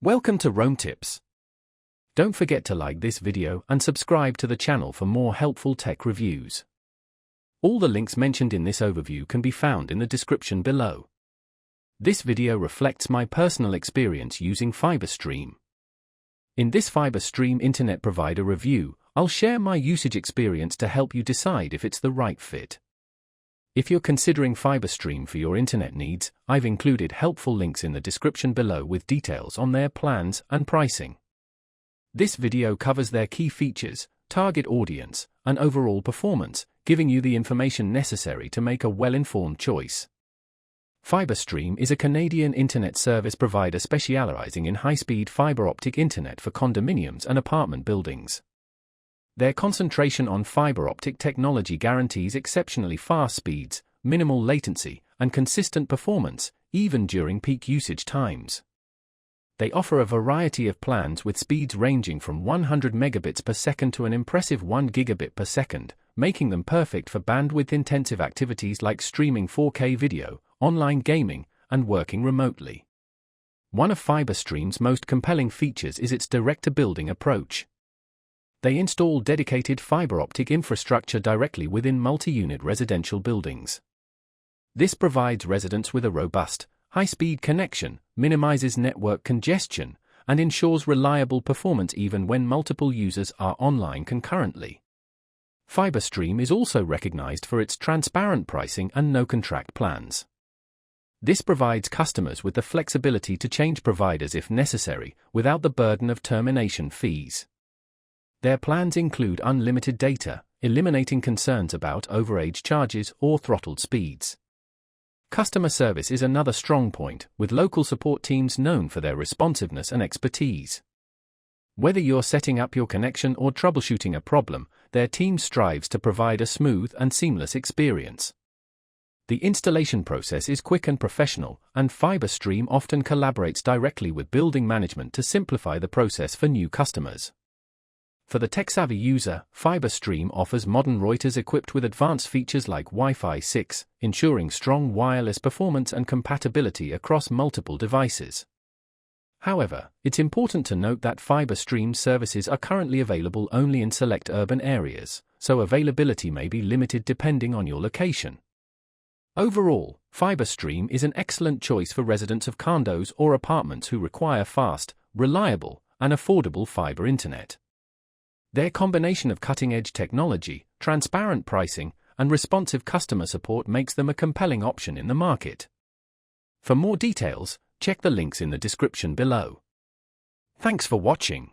Welcome to Rome Tips. Don't forget to like this video and subscribe to the channel for more helpful tech reviews. All the links mentioned in this overview can be found in the description below. This video reflects my personal experience using FibreStream. In this FibreStream internet provider review, I'll share my usage experience to help you decide if it's the right fit. If you're considering FibreStream for your internet needs, I've included helpful links in the description below with details on their plans and pricing. This video covers their key features, target audience, and overall performance, giving you the information necessary to make a well-informed choice. FibreStream is a Canadian internet service provider specializing in high-speed fiber optic internet for condominiums and apartment buildings. Their concentration on fiber optic technology guarantees exceptionally fast speeds, minimal latency, and consistent performance, even during peak usage times. They offer a variety of plans with speeds ranging from 100 megabits per second to an impressive 1 gigabit per second, making them perfect for bandwidth-intensive activities like streaming 4K video, online gaming, and working remotely. One of FibreStream's most compelling features is its direct-to-building approach. They install dedicated fiber optic infrastructure directly within multi-unit residential buildings. This provides residents with a robust, high-speed connection, minimizes network congestion, and ensures reliable performance even when multiple users are online concurrently. FibreStream is also recognized for its transparent pricing and no-contract plans. This provides customers with the flexibility to change providers if necessary, without the burden of termination fees. Their plans include unlimited data, eliminating concerns about overage charges or throttled speeds. Customer service is another strong point, with local support teams known for their responsiveness and expertise. Whether you're setting up your connection or troubleshooting a problem, their team strives to provide a smooth and seamless experience. The installation process is quick and professional, and FibreStream often collaborates directly with building management to simplify the process for new customers. For the tech-savvy user, FibreStream offers modern routers equipped with advanced features like Wi-Fi 6, ensuring strong wireless performance and compatibility across multiple devices. However, it's important to note that FibreStream services are currently available only in select urban areas, so availability may be limited depending on your location. Overall, FibreStream is an excellent choice for residents of condos or apartments who require fast, reliable, and affordable fiber internet. Their combination of cutting-edge technology, transparent pricing, and responsive customer support makes them a compelling option in the market. For more details, check the links in the description below. Thanks for watching.